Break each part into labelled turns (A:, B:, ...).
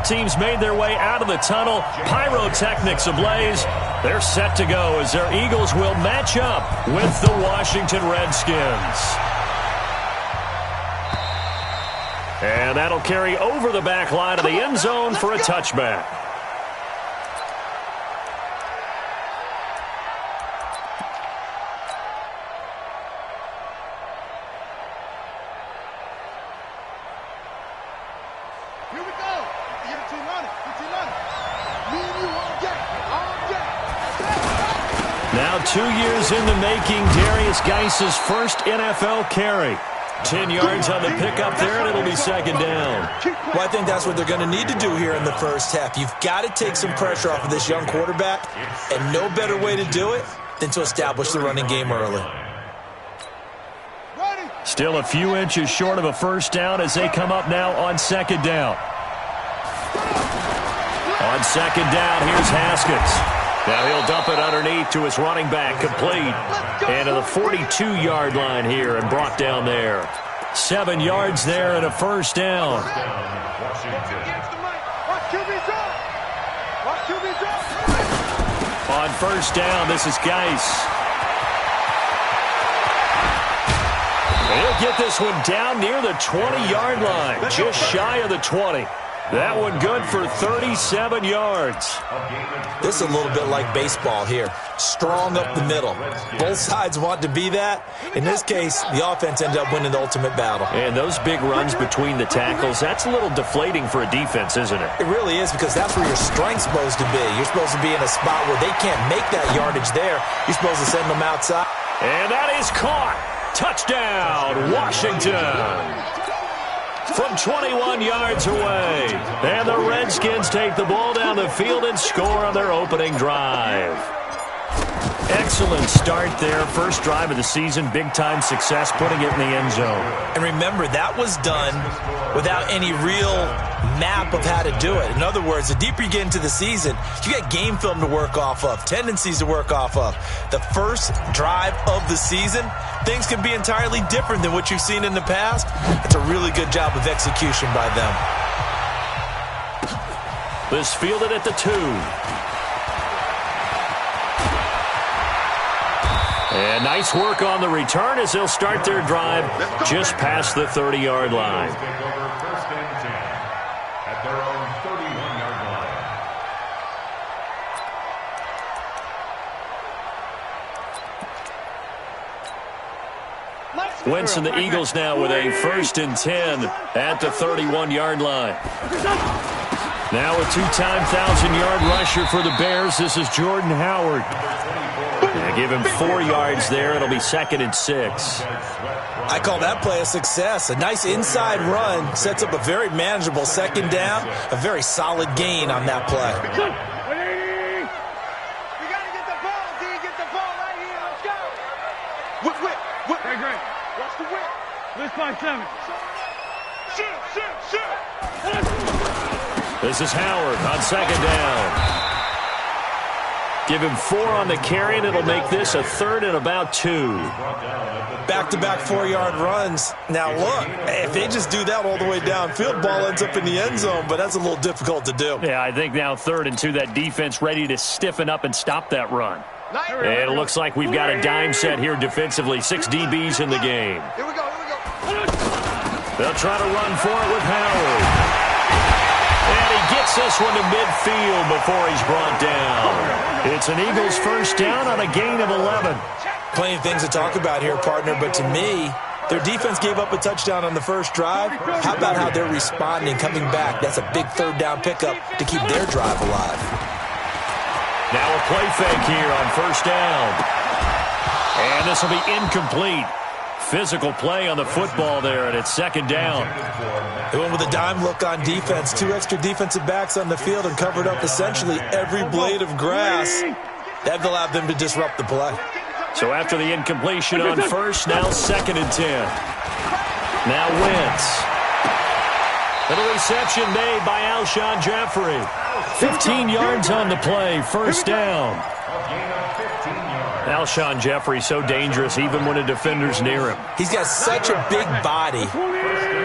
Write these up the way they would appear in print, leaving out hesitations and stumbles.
A: Both teams made their way out of the tunnel. Pyrotechnics ablaze. They're set to go as their Eagles will match up with the Washington Redskins. And that'll carry over the back line of the end zone for a touchback. Now 2 years in the making, Darius Geis's first NFL carry. 10 yards on the pickup there, and it'll be second down.
B: Well, I think that's what they're going to need to do here in the first half. You've got to take some pressure off of this young quarterback, and no better way to do it than to establish the running game early.
A: Still a few inches short of a first down as they come up now on second down. On second down, here's Haskins. Now he'll dump it underneath to his running back, complete. And to the 42-yard line here and brought down there. 7 yards there and a first down. On first down, this is Geis. He'll get this one down near the 20-yard line, just shy of the 20. That one good for 37 yards.
B: This is a little bit like baseball here. Strong up the middle. Both sides want to be that. In this case, the offense ended up winning the ultimate battle.
A: And those big runs between the tackles, that's a little deflating for a defense, isn't it?
B: It really is, because that's where your strength's supposed to be. You're supposed to be in a spot where they can't make that yardage there. You're supposed to send them outside.
A: And that is caught. Touchdown, Washington. From 21 yards away. And the Redskins take the ball down the field and score on their opening drive. Excellent start there. First drive of the season. Big-time success, putting it in the end zone.
B: And remember, that was done without any real map of how to do it. In other words, the deeper you get into the season, you got game film to work off of, tendencies to work off of. The first drive of the season, things can be entirely different than what you've seen in the past. It's a really good job of execution by them.
A: This fielded at the 2. And nice work on the return as they'll start their drive just past the 30-yard line. Wentz and the Eagles now with a 1st and 10 at the 31-yard line. Now a 2-time 1,000-yard rusher for the Bears. This is Jordan Howard. Give him 4 yards there. It'll be 2nd and 6.
B: I call that play a success. A nice inside run sets up a very manageable second down. A very solid gain on that play.
C: We got to get the ball, D. Get the ball right here. Let's go. Whip. Hey, great. Watch the whip. List by 7. Shoot.
A: This is Howard on second down. Give him 4 on the carry, and it'll make this a 3rd and about 2.
B: Back-to-back 4-yard runs. Now, look, if they just do that all the way downfield, ball ends up in the end zone, but that's a little difficult to do.
A: Yeah, I think now 3rd and 2, that defense ready to stiffen up and stop that run. And it looks like we've got a dime set here defensively. 6 DBs in the game.
C: Here we go.
A: They'll try to run for it with Howard. And he gets this one to midfield before he's brought down. It's an Eagles first down on a gain of 11.
B: Plenty of things to talk about here, partner, but to me, their defense gave up a touchdown on the first drive. How about how they're responding, coming back? That's a big 3rd down pickup to keep their drive alive.
A: Now a play fake here on first down. And this will be incomplete. Physical play on the football there, and it's 2nd down.
B: They went with a dime look on defense. 2 extra defensive backs on the field and covered up essentially every blade of grass. That allowed them to disrupt the play.
A: So after the incompletion on first, now 2nd and 10. Now Wentz. And a reception made by Alshon Jeffrey. 15 yards on the play, first down. Alshon Jeffrey so dangerous even when a defender's near him.
B: He's got such a big body.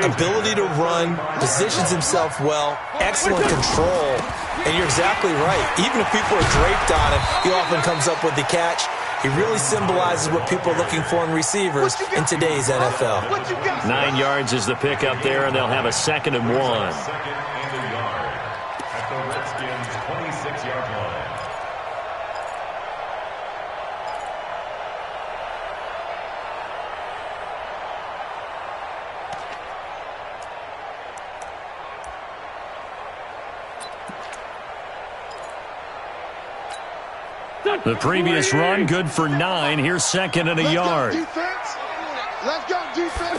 B: ability to run, positions himself well, excellent control. And you're exactly right. Even if people are draped on him, he often comes up with the catch. He really symbolizes what people are looking for in receivers in today's NFL.
A: 9 yards is the pickup there, and they'll have a 2nd and 1.
D: At the Redskins' 26-yard line.
A: The previous run, good for 9. Here's 2nd and a yard.
C: Let's go, defense.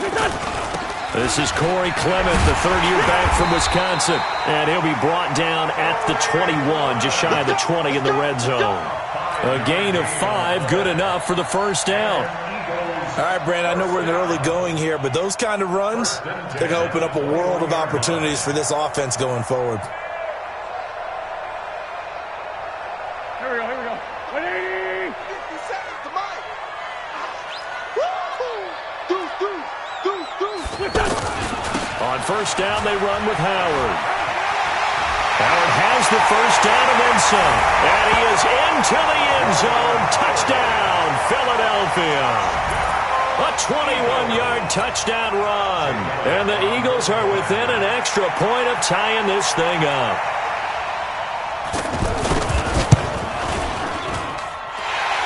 A: This is Corey Clement, the third-year back from Wisconsin. And he'll be brought down at the 21, just shy of the 20 in the red zone. A gain of 5, good enough for the first down.
B: All right, Brand, I know we're in the early going here, but those kind of runs, they're going to open up a world of opportunities for this offense going forward.
C: Here we go. 180. 50 seconds to Mike.
A: On first down, they run with Howard. Howard has the first down and then some. And he is into the end zone. Touchdown, Philadelphia. A 21-yard touchdown run. And the Eagles are within an extra point of tying this thing up.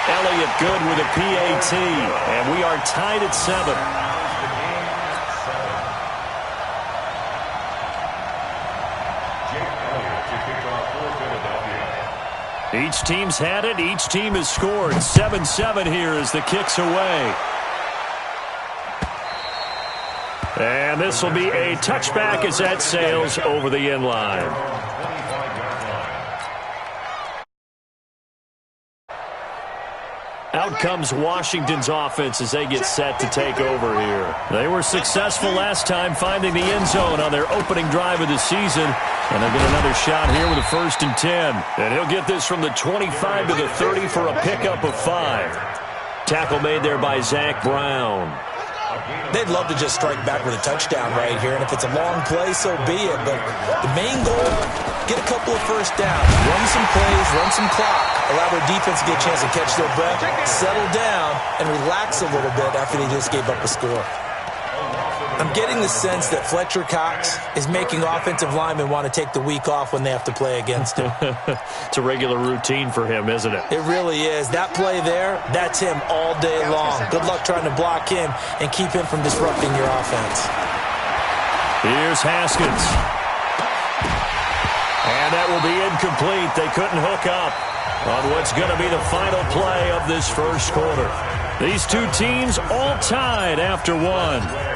A: Elliott good with a PAT. And we are tied at 7. Each team's had it. Each team has scored. 7-7 here as the kick's away. And this will be a touchback as that sails over the end line. Out comes Washington's offense as they get set to take over here. They were successful last time finding the end zone on their opening drive of the season. And they'll get another shot here with a 1st and 10. And he'll get this from the 25 to the 30 for a pickup of 5. Tackle made there by Zach Brown.
B: They'd love to just strike back with a touchdown right here, and if it's a long play, so be it. But the main goal, get a couple of first downs, run some plays, run some clock, allow their defense to get a chance to catch their breath, settle down, and relax a little bit after they just gave up a score. I'm getting the sense that Fletcher Cox is making offensive linemen want to take the week off when they have to play against him.
A: It's a regular routine for him, isn't it?
B: It really is. That play there, that's him all day long. Good luck trying to block him and keep him from disrupting your offense.
A: Here's Haskins. And that will be incomplete. They couldn't hook up on what's going to be the final play of this first quarter. These two teams all tied after 1.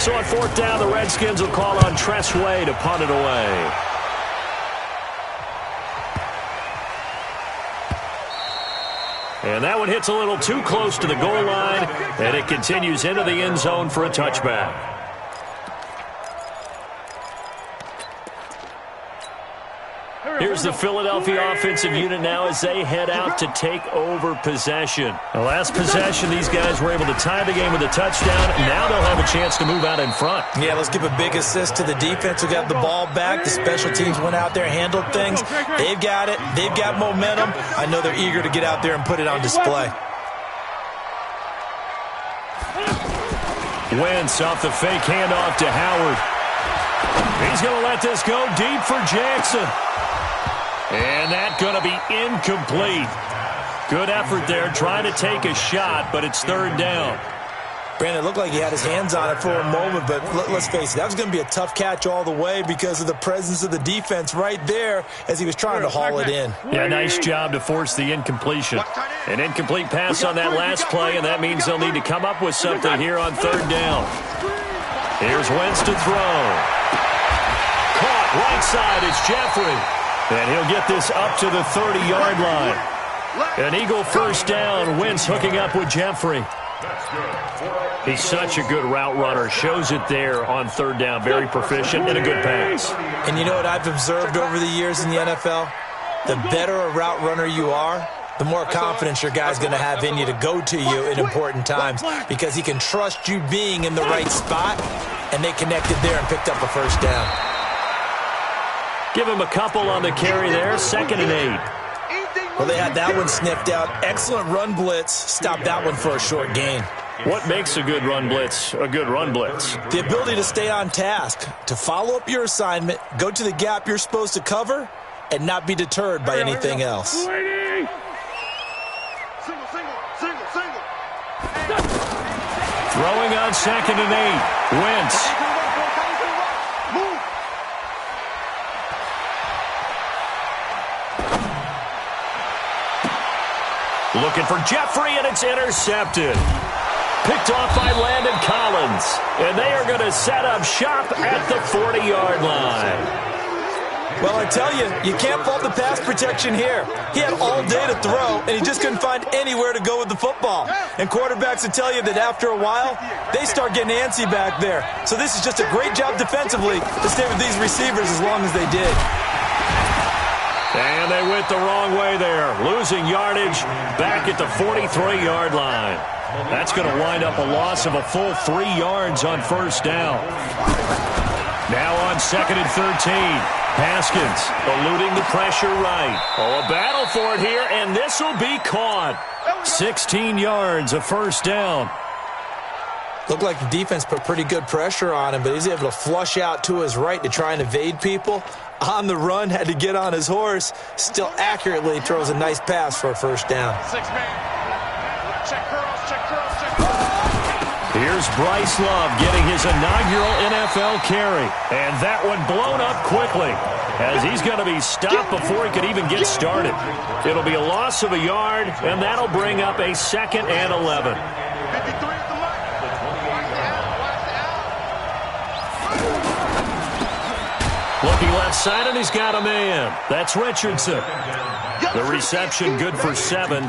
A: So on 4th down, the Redskins will call on Tressway to punt it away. And that one hits a little too close to the goal line, and it continues into the end zone for a touchback. Here's the Philadelphia offensive unit now as they head out to take over possession. The last possession, these guys were able to tie the game with a touchdown. Now they'll have a chance to move out in front.
B: Yeah, let's give a big assist to the defense who got the ball back. The special teams went out there, handled things. They've got it. They've got momentum. I know they're eager to get out there and put it on display.
A: Wentz off the fake handoff to Howard. He's going to let this go deep for Jackson. And that's going to be incomplete. Good effort there, trying to take a shot, but it's 3rd down.
B: Brandon, it looked like he had his hands on it for a moment, but let's face it, that was going to be a tough catch all the way because of the presence of the defense right there as he was trying to haul it in.
A: Yeah, nice job to force the incompletion. An incomplete pass on that last play, and that means they'll need to come up with something here on 3rd down. Here's Wentz to throw. Caught right side, it's Jeffrey. And he'll get this up to the 30-yard line. An Eagle first down. Wentz hooking up with Jeffrey. He's such a good route runner. Shows it there on 3rd down. Very proficient and a good pass.
B: And you know what I've observed over the years in the NFL? The better a route runner you are, the more confidence your guy's going to have in you to go to you in important times because he can trust you being in the right spot and they connected there and picked up a first down.
A: Give him a couple on the carry there, 2nd and 8.
B: Well, they had that one sniffed out. Excellent run blitz. Stopped that one for a short gain.
A: What makes a good run blitz a good run blitz?
B: The ability to stay on task, to follow up your assignment, go to the gap you're supposed to cover, and not be deterred by anything else.
A: Throwing on 2nd and 8. Wentz. Looking for Jeffrey, and it's intercepted. Picked off by Landon Collins. And they are going to set up shop at the 40-yard line.
B: Well, I tell you, you can't fault the pass protection here. He had all day to throw, and he just couldn't find anywhere to go with the football. And quarterbacks will tell you that after a while, they start getting antsy back there. So this is just a great job defensively to stay with these receivers as long as they did.
A: And they went the wrong way there, losing yardage back at the 43-yard line. That's going to wind up a loss of a full 3 yards on first down. Now on 2nd and 13. Haskins eluding the pressure right. Oh, a battle for it here, and this will be caught. 16 yards, a first down.
B: Looked like the defense put pretty good pressure on him, but he's able to flush out to his right to try and evade people. On the run, had to get on his horse. Still accurately throws a nice pass for a first down.
C: 6-man. Check curls, check curls, check curls.
A: Here's Bryce Love getting his inaugural NFL carry. And that one blown up quickly as he's going to be stopped before he could even get started. It'll be a loss of a yard, and that'll bring up a 2nd and 11.
C: 53 is the mark.
A: Looking left side, and he's got a man. That's Richardson. The reception good for 7.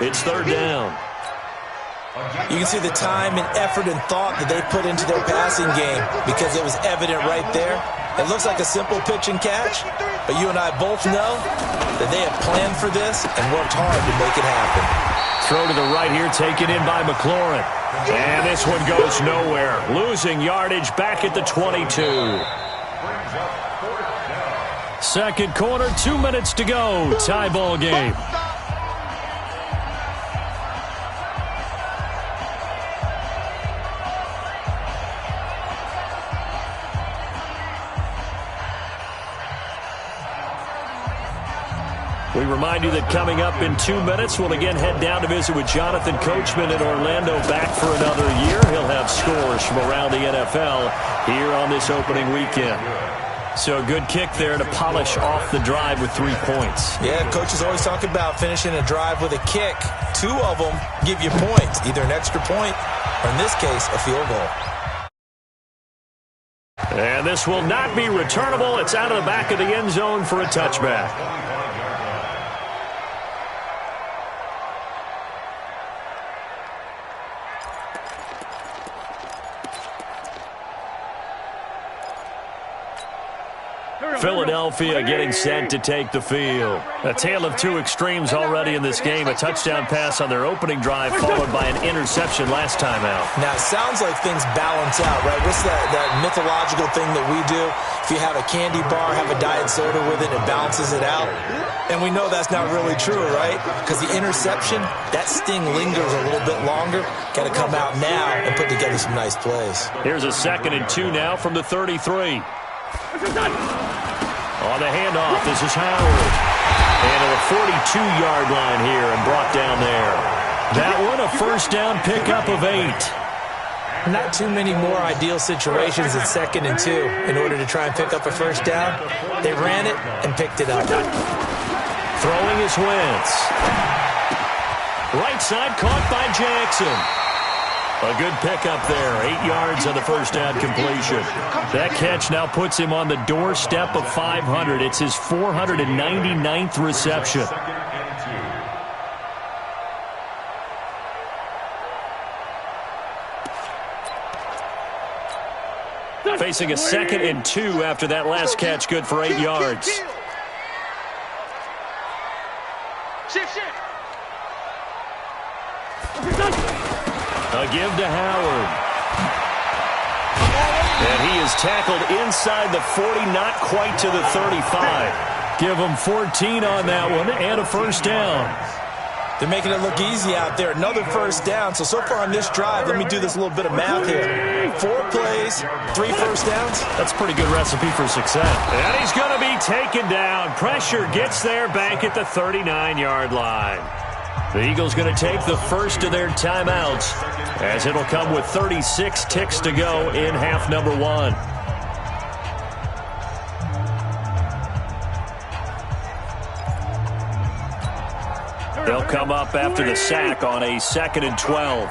A: It's 3rd down.
B: You can see the time and effort and thought that they put into their passing game because it was evident right there. It looks like a simple pitch and catch, but you and I both know that they have planned for this and worked hard to make it happen.
A: Throw to the right here, taken in by McLaurin. And this one goes nowhere. Losing yardage back at the 22. Second quarter, 2 minutes to go. Tie ball game. We remind you that coming up in 2 minutes, we'll again head down to visit with Jonathan Coachman in Orlando, back for another year. He'll have scores from around the NFL here on this opening weekend. So a good kick there to polish off the drive with 3 points.
B: Yeah, coaches always talk about finishing a drive with a kick. 2 of them give you points, either an extra point or, in this case, a field goal.
A: And this will not be returnable. It's out of the back of the end zone for a touchback. Philadelphia getting set to take the field. A tale of 2 extremes already in this game. A touchdown pass on their opening drive followed by an interception last time out.
B: Now, it sounds like things balance out, right? What's that mythological thing that we do? If you have a candy bar, have a diet soda with it, it balances it out. And we know that's not really true, right? Because the interception, that sting lingers a little bit longer. Got to come out now and put together some nice plays.
A: Here's a 2nd and 2 now from the 33. On the handoff, this is Howard. And at the 42-yard line here and brought down there. That one, a first down pickup of 8.
B: Not too many more ideal situations at 2nd and 2 in order to try and pick up a first down. They ran it and picked it up.
A: Throwing is Wentz. Right side caught by Jackson. A good pickup there. 8 yards on the first down completion. That catch now puts him on the doorstep of 500. It's his 499th reception. Facing a 2nd and 2 after that last catch, good for 8 yards. A give to Howard. And is tackled inside the 40, not quite to the 35. Give them 14 on that one and a first down.
B: They're making it look easy out there. Another first down. So far on this drive, let me do this little bit of math here. 4 plays, 3 first downs.
A: That's a pretty good recipe for success. And he's going to be taken down. Pressure gets there back at the 39-yard line. The Eagles going to take the first of their timeouts as it'll come with 36 ticks to go in half number 1. They'll come up after the sack on a 2nd and 12.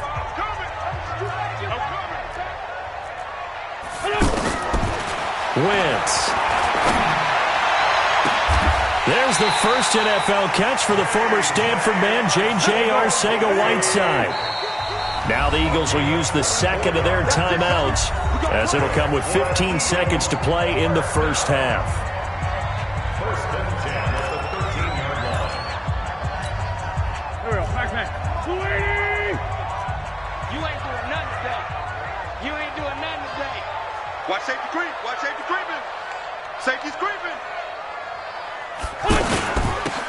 A: Wentz. There's the first NFL catch for the former Stanford man, J.J. Arcega-Whiteside. Now the Eagles will use the second of their timeouts as it'll come with 15 seconds to play in the first half.
C: Watch safety creep. Watch safety creeping. Safety's creeping.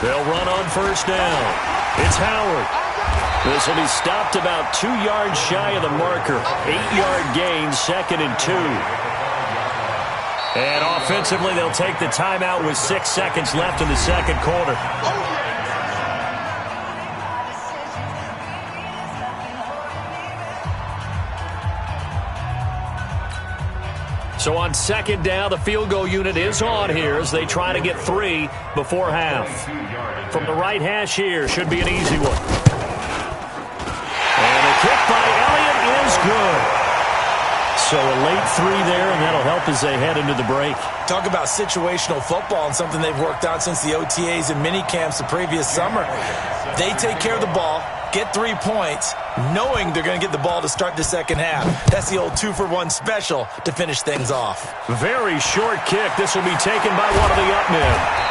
A: They'll run on first down. It's Howard. This will be stopped about 2 yards shy of the marker. 8-yard gain, 2nd and 2. And offensively, they'll take the timeout with 6 seconds left in the second quarter. So on second down, the field goal unit is on here as they try to get 3 before half. From the right hash here, should be an easy one. And a kick by Elliott is good. So a late 3 there, and that'll help as they head into the break.
B: Talk about situational football and something they've worked on since the OTAs and mini camps the previous summer. They take care of the ball, get 3 points, knowing they're going to get the ball to start the second half. That's the old 2-for-1 special to finish things off.
A: Very short kick. This will be taken by one of the up men.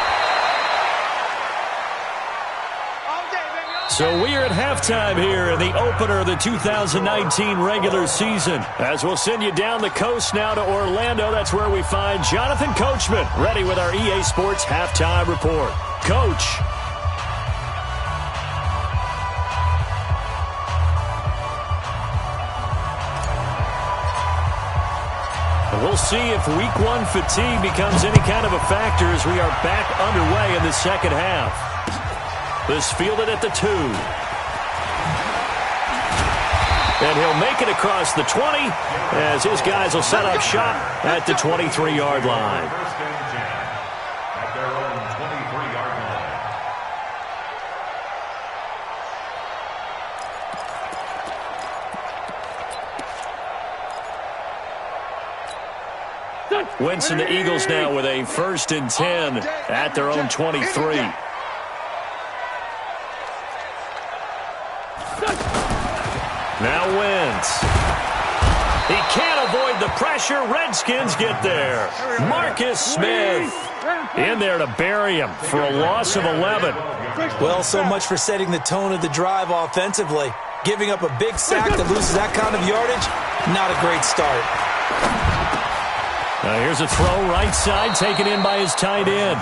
A: So we are at halftime here in the opener of the 2019 regular season. As we'll send you down the coast now to Orlando, that's where we find Jonathan Coachman, ready with our EA Sports Halftime Report. Coach. We'll see if week 1 fatigue becomes any kind of a factor as we are back underway in the second half. This fielded at the 2. And he'll make it across the 20 as his guys will set up shop at the 23-yard line.
D: At their own 23-yard line.
A: Wentz and the Eagles now with a 1st and 10 at their own 23. Now Wentz. He can't avoid the pressure. Redskins get there. Marcus Smith in there to bury him for a loss of 11.
B: Well, so much for setting the tone of the drive offensively. Giving up a big sack that loses that kind of yardage, not a great start.
A: Now here's a throw right side taken in by his tight end.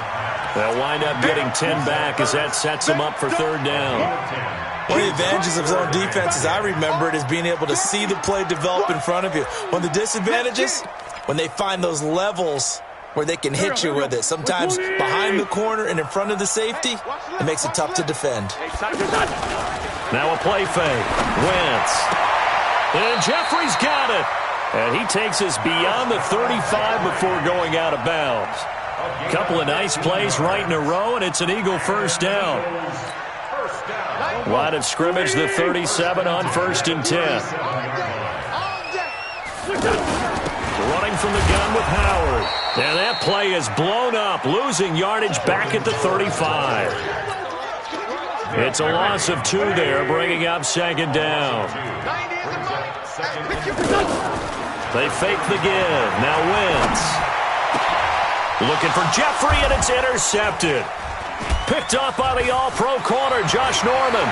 A: They'll wind up getting 10 back as that sets him up for 3rd down.
B: One of the advantages of zone defense, as I remember it, is being able to see the play develop in front of you. One of the disadvantages, when they find those levels where they can hit you with it. Sometimes behind the corner and in front of the safety, it makes it tough to defend.
A: Now a play fake. Wentz. And Jeffrey's got it. And he takes us beyond the 35 before going out of bounds. Couple of nice plays right in a row, and it's an Eagle 1st down. Line of scrimmage, the 37 on 1st and 10. Running from the gun with Howard. And that play is blown up, losing yardage back at the 35. It's a loss of 2 there, bringing up 2nd down. They fake the give. Now Wentz. Looking for Jeffrey, and it's intercepted. Picked off by the all-pro corner, Josh Norman.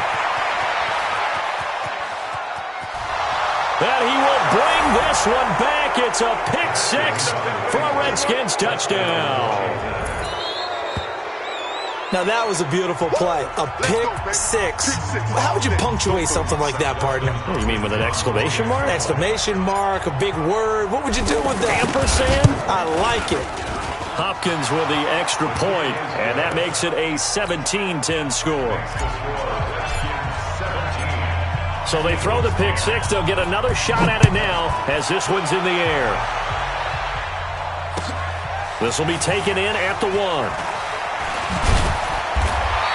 A: And he will bring this one back. It's a pick six for a Redskins touchdown.
B: Now, that was a beautiful play. A pick six. How would you punctuate something like that, partner?
A: What, you mean with an exclamation mark?
B: Exclamation mark, a big word. What would you do with that?
A: Ampersand?
B: I like it.
A: Hopkins with the extra point, and that makes it a 17-10 score. So they throw the pick six. They'll get another shot at it now as this one's in the air. This will be taken in at the 1.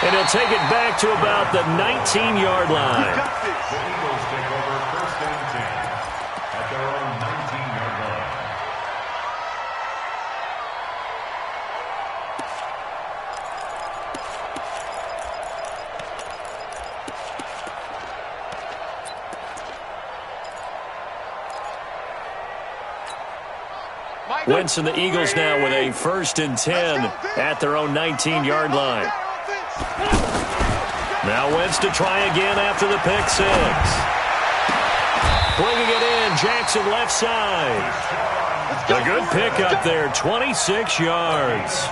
A: And he'll take it back to about the 19-yard line.
D: The Eagles take over 1st and 10 at their own 19-yard line.
A: Wentz and the Eagles now with a 1st and 10 at their own 19-yard line. Now Wentz to try again after the pick six. Bringing it in, Jackson left side. A good pickup there, 26 yards.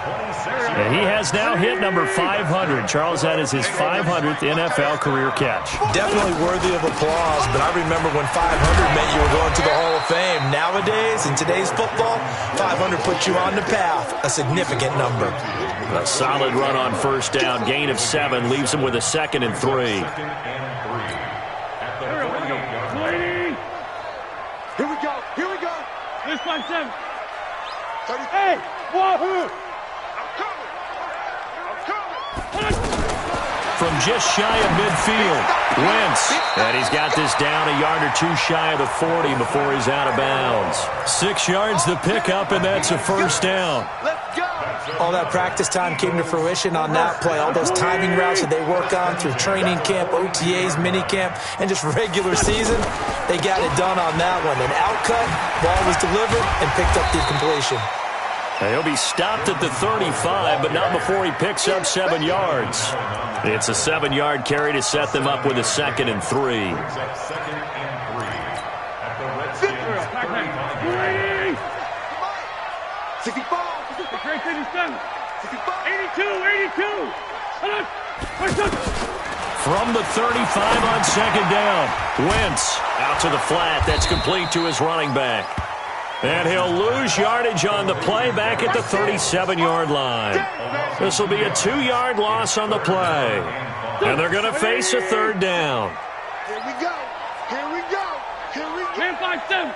A: And he has now hit number 500. Charles, that is his 500th NFL career catch.
B: Definitely worthy of applause, but I remember when 500 meant you were going to the Hall of Fame. Nowadays, in today's football, 500 puts you on the path, a significant number.
A: A solid run on 1st down, gain of 7, leaves him with a 2nd and 3.
C: Here we go. Here we go.
E: This one, 7.
C: 30.
E: Hey, wahoo!
C: I'm coming. I'm coming.
A: From just shy of midfield, Wentz. And he's got this down a yard or 2 shy of the 40 before he's out of bounds. 6 yards the pickup, and that's a 1st down.
C: Let's go.
B: All that practice time came to fruition on that play. All those timing routes that they work on through training camp, OTAs, mini camp, and just regular season, they got it done on that one. An outcut, ball was delivered, and picked up the completion.
A: Now he'll be stopped at the 35, but not before he picks up 7 yards. It's a 7-yard carry to set them up with a 2nd and 3.
D: At the Redskins 35.
C: 64.
E: Great 57.
C: 65.
E: 82. Hold on.
A: From the 35 on 2nd down, Wentz out to the flat. That's complete to his running back. And he'll lose yardage on the play back at the 37-yard line. This will be a 2-yard loss on the play. And they're going to face a 3rd down.
C: Here we go. Here we go. Here we go.
E: Man 5-7.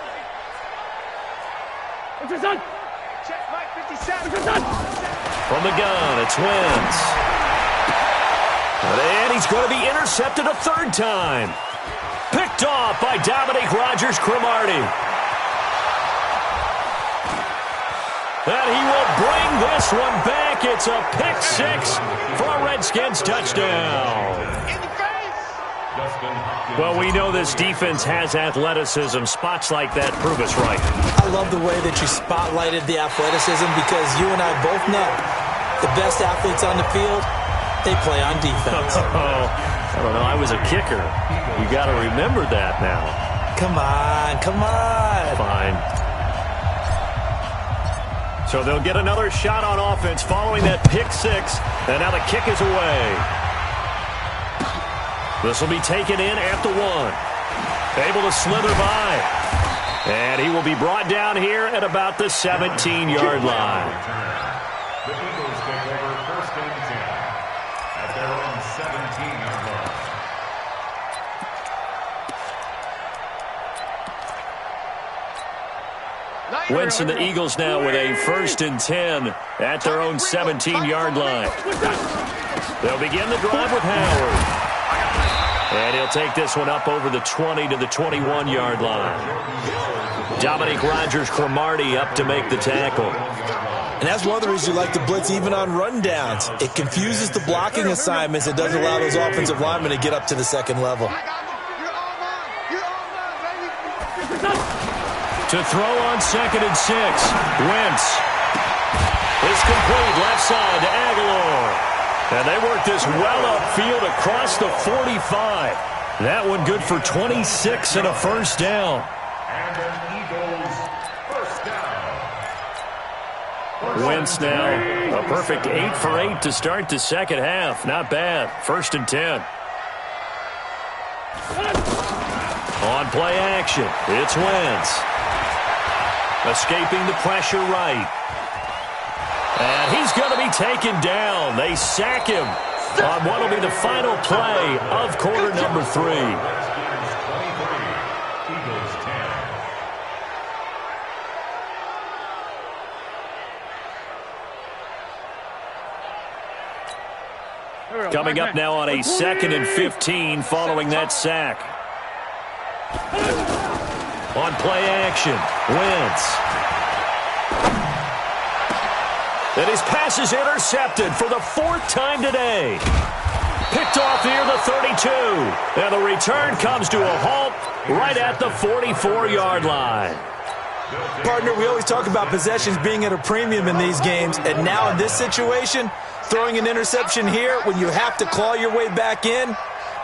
E: What's your son?
C: Check Mike 57.
E: What's your son?
A: From the gun, it's Wentz. And he's going to be intercepted a 3rd time. Picked off by Dominique Rodgers-Cromartie. And he will bring this one back. It's a pick six for a Redskins touchdown.
C: In the face.
A: Well, we know this defense has athleticism. Spots like that prove us right.
B: I love the way that you spotlighted the athleticism because you and I both know the best athletes on the field, they play on defense.
A: Oh, I don't know. I was a kicker. You got to remember that now.
B: Come on, come on.
A: Fine. So they'll get another shot on offense following that pick six. And now the kick is away. This will be taken in at the 1. Able to slither by. And he will be brought down here at about the 17-yard line.
D: The Eagles take over 1st and 10 at their own 17-yard line.
A: Wentz and the Eagles now with a 1st and 10 at their own 17-yard line. They'll begin the drive with Howard. And he'll take this one up over the 20 to the 21-yard line. Dominique Rodgers-Cromartie up to make the tackle.
B: And that's one of the reasons you like to blitz even on rundowns. It confuses the blocking assignments. It doesn't allow those offensive linemen to get up to the second level.
A: To throw on 2nd and 6. Wentz is complete left side to Aguilar. And they work this well upfield across the 45. That one good for 26 and a first down.
D: And an Eagles first down.
A: Wentz now a perfect 8 for 8 to start the second half. Not bad. 1st and 10. On play action, it's Wentz. Escaping the pressure right. And he's going to be taken down. They sack him on what will be the final play of quarter number 3.
D: Redskins 23, Eagles 10.
A: Coming up now on a 2nd and 15 following that sack. On play action, Wentz. And his pass is intercepted for the 4th time today. Picked off near the 32. And the return comes to a halt right at the 44-yard line.
B: Partner, we always talk about possessions being at a premium in these games. And now in this situation, throwing an interception here when you have to claw your way back in,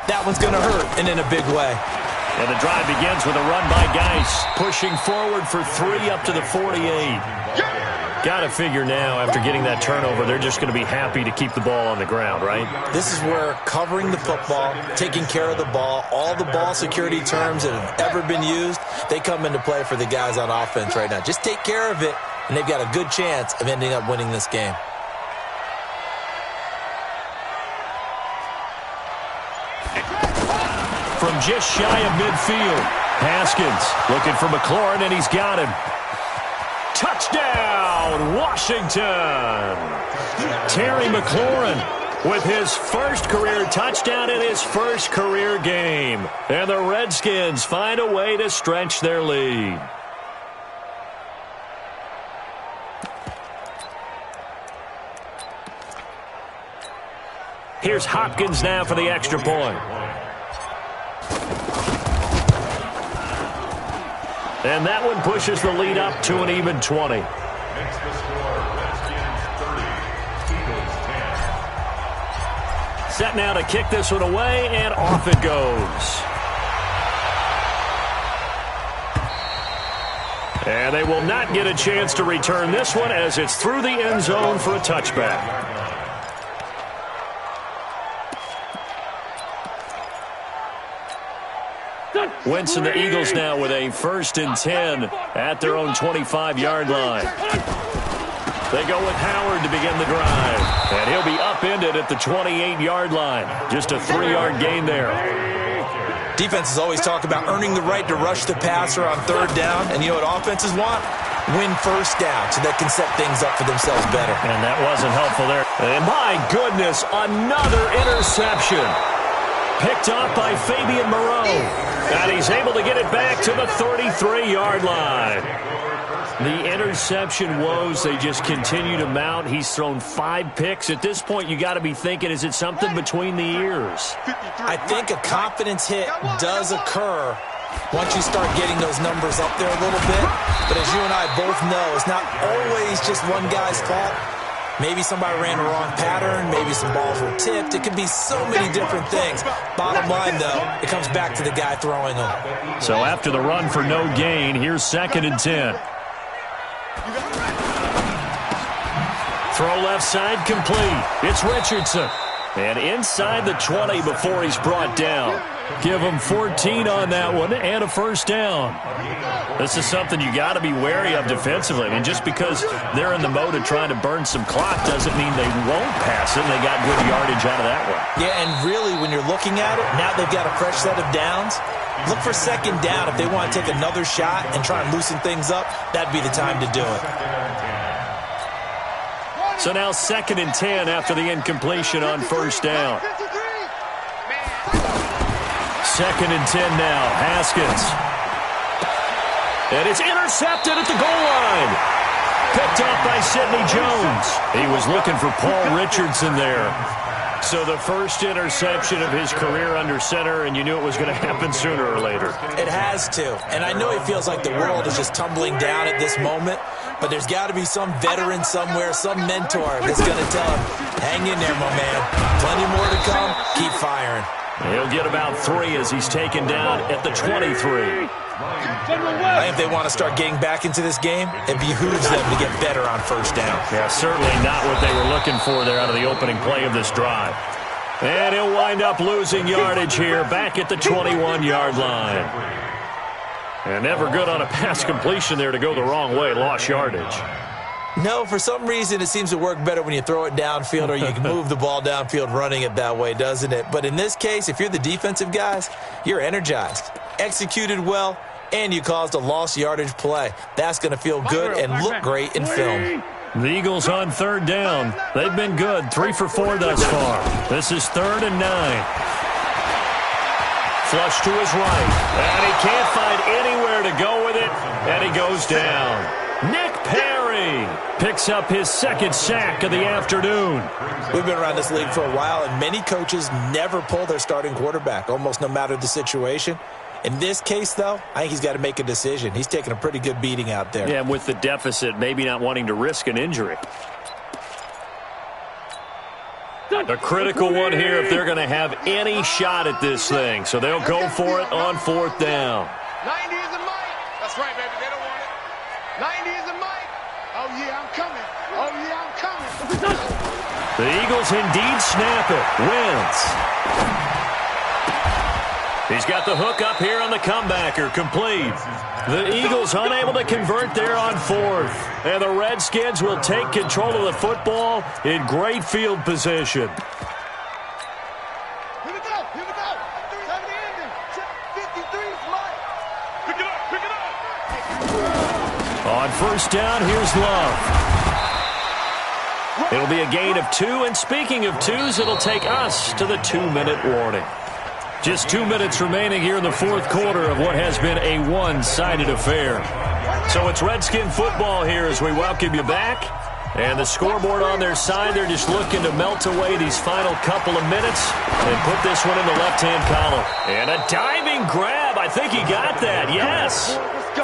B: that one's going to hurt, and in a big way.
A: And the drive begins with a run by Geis, pushing forward for 3 up to the 48. Got to figure now, after getting that turnover, they're just going to be happy to keep the ball on the ground, right?
B: This is where covering the football, taking care of the ball, all the ball security terms that have ever been used, they come into play for the guys on offense right now. Just take care of it, and they've got a good chance of ending up winning this game.
A: From just shy of midfield, Haskins looking for McLaurin, and he's got him. Touchdown, Washington! Terry McLaurin with his first career touchdown in his first career game. And the Redskins find a way to stretch their lead. Here's Hopkins now for the extra point. And that one pushes the lead up to an even 20.
D: Makes the score Redskins 30, Eagles 10.
A: Set now to kick this one away, and off it goes. And they will not get a chance to return this one as it's through the end zone for a touchback. Wentz and the Eagles now with a 1st and 10 at their own 25-yard line. They go with Howard to begin the drive. And he'll be upended at the 28-yard line. Just a 3-yard gain there.
B: Defenses always talk about earning the right to rush the passer on 3rd down. And you know what offenses want? Win 1st down so they can set things up for themselves better.
A: And that wasn't helpful there. And my goodness, another interception. Picked off by Fabian Moreau. And he's able to get it back to the 33-yard line. The interception woes, they just continue to mount. He's thrown 5 picks. At this point, you got to be thinking, is it something between the ears?
B: I think a confidence hit does occur once you start getting those numbers up there a little bit. But as you and I both know, it's not always just one guy's fault. Maybe somebody ran a wrong pattern. Maybe some balls were tipped. It could be so many different things. Bottom line, though, it comes back to the guy throwing them.
A: So after the run for no gain, here's 2nd and 10. Throw left side complete. It's Richardson. And inside the 20 before he's brought down. Give him 14 on that one and a 1st down. This is something you got to be wary of defensively. I mean, just because they're in the mode of trying to burn some clock doesn't mean they won't pass it. They got good yardage out of that one.
B: Yeah, and really, when you're looking at it, now they've got a fresh set of downs. Look for 2nd down. If they want to take another shot and try and loosen things up, that'd be the time to do it.
A: So now 2nd and 10 after the incompletion on 1st down. 2nd and 10 now. Haskins. And it's intercepted at the goal line. Picked off by Sidney Jones. He was looking for Paul Richardson there. So the first interception of his career under center, and you knew it was going to happen sooner or later.
B: It has to. And I know it feels like the world is just tumbling down at this moment, but there's got to be some veteran somewhere, some mentor that's going to tell him, hang in there, my man. Plenty more to come. Keep firing.
A: He'll get about 3 as he's taken down at the 23.
B: I think if they want to start getting back into this game, it behooves them to get better on first down.
A: Yeah, certainly not what they were looking for there out of the opening play of this drive. And he'll wind up losing yardage here back at the 21-yard line. And never good on a pass completion there to go the wrong way. Lost yardage.
B: No, for some reason it seems to work better when you throw it downfield or you can move the ball downfield running it that way, doesn't it? But in this case, if you're the defensive guys, you're energized, executed well, and you caused a lost yardage play. That's going to feel good and look great in film.
A: The Eagles on third down. They've been good, 3 for 4 thus far. This is 3rd and 9. Flush to his right, and he can't find anywhere to go with it, and he goes down. Nick Perry picks up his 2nd sack of the afternoon.
B: We've been around this league for a while, and many coaches never pull their starting quarterback, almost no matter the situation. In this case, though, I think he's got to make a decision. He's taking a pretty good beating out there.
A: Yeah, and with the deficit, maybe not wanting to risk an injury. A critical one here if they're going to have any shot at this thing. So they'll go for it on 4th down.
C: 90 is a mic. That's right, baby. They don't want it. 90 is a mic. Oh, yeah, I'm coming. Oh, yeah, I'm coming.
A: The Eagles indeed snap it. Wins. He's got the hook up here on the comebacker. Complete. The Eagles unable to convert there on 4th. And the Redskins will take control of the football in great field position.
C: Here we go. Here we go. Time to end it. 53 is Mike. Pick it up. Pick it up.
A: On 1st down, here's Love. It'll be a gain of 2. And speaking of 2s, it'll take us to the 2-minute warning. Just 2 minutes remaining here in the 4th quarter of what has been a one-sided affair. So it's Redskin football here as we welcome you back. And the scoreboard on their side, they're just looking to melt away these final couple of minutes and put this one in the left-hand column. And a diving grab. I think he got that. Yes.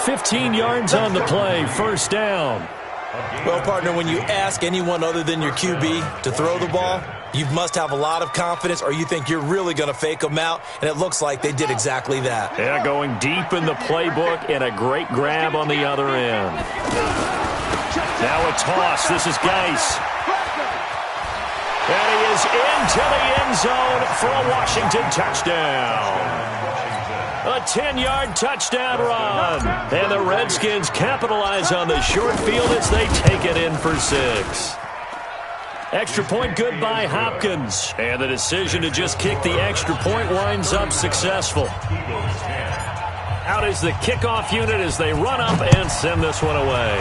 A: 15 yards on the play. 1st down.
B: Well, partner, when you ask anyone other than your QB to throw the ball, you must have a lot of confidence or you think you're really going to fake them out, and it looks like they did exactly that.
A: Yeah, going deep in the playbook and a great grab on the other end. Now a toss. This is Geis. And he is into the end zone for a Washington touchdown. A 10-yard touchdown run. And the Redskins capitalize on the short field as they take it in for 6. Extra point good by Hopkins. And the decision to just kick the extra point winds up successful. Out is the kickoff unit as they run up and send this one away.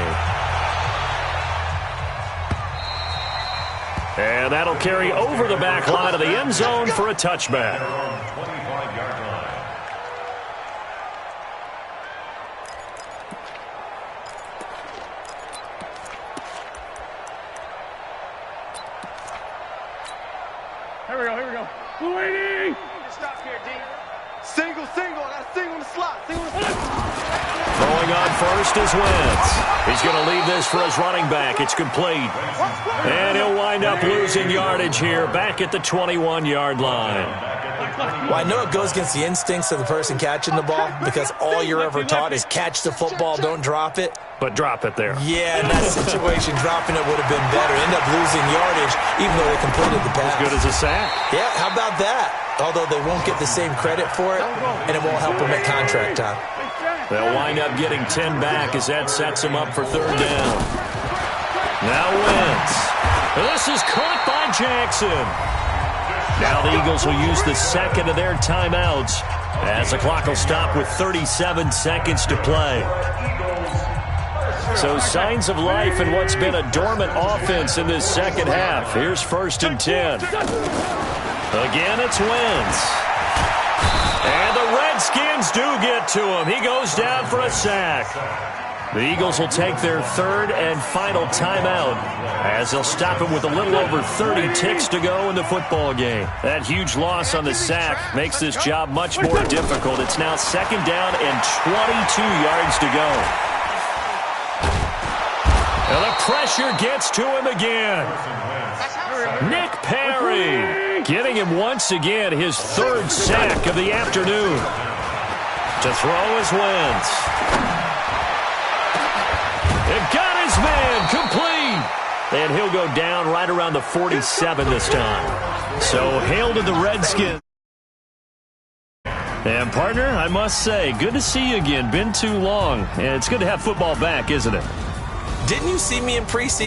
A: And that'll carry over the back line of the end zone for a touchback.
E: Here we go. Waiting.
C: Stop here, D. Single. I got a single in the slot.
A: Throwing on 1st is Wentz. He's going to leave this for his running back. It's complete. And he'll wind up losing yardage here back at the 21-yard line.
B: Well, I know it goes against the instincts of the person catching the ball because all you're ever taught is catch the football, don't drop it.
A: But drop it there.
B: Yeah, in that situation, dropping it would have been better. End up losing yardage even though they completed the pass.
A: As good as a sack.
B: Yeah, how about that? Although they won't get the same credit for it, and it won't help them at contract time.
A: They'll wind up getting 10 back as that sets them up for 3rd down. Now Wentz. This is caught by Jackson. Now the Eagles will use the 2nd of their timeouts as the clock will stop with 37 seconds to play. So signs of life in what's been a dormant offense in this 2nd half. Here's 1st and 10. Again, it's Wentz. And the Redskins do get to him. He goes down for a sack. The Eagles will take their 3rd and final timeout as they'll stop him with a little over 30 ticks to go in the football game. That huge loss on the sack makes this job much more difficult. It's now 2nd down and 22 yards to go. And the pressure gets to him again. Nick Perry. Getting him once again his third sack of the afternoon. To throw his Wentz. It got his man complete. And he'll go down right around the 47 this time. So hail to the Redskins. And, partner, I must say, good to see you again. Been too long. And it's good to have football back, isn't it?
B: Didn't you see me in preseason?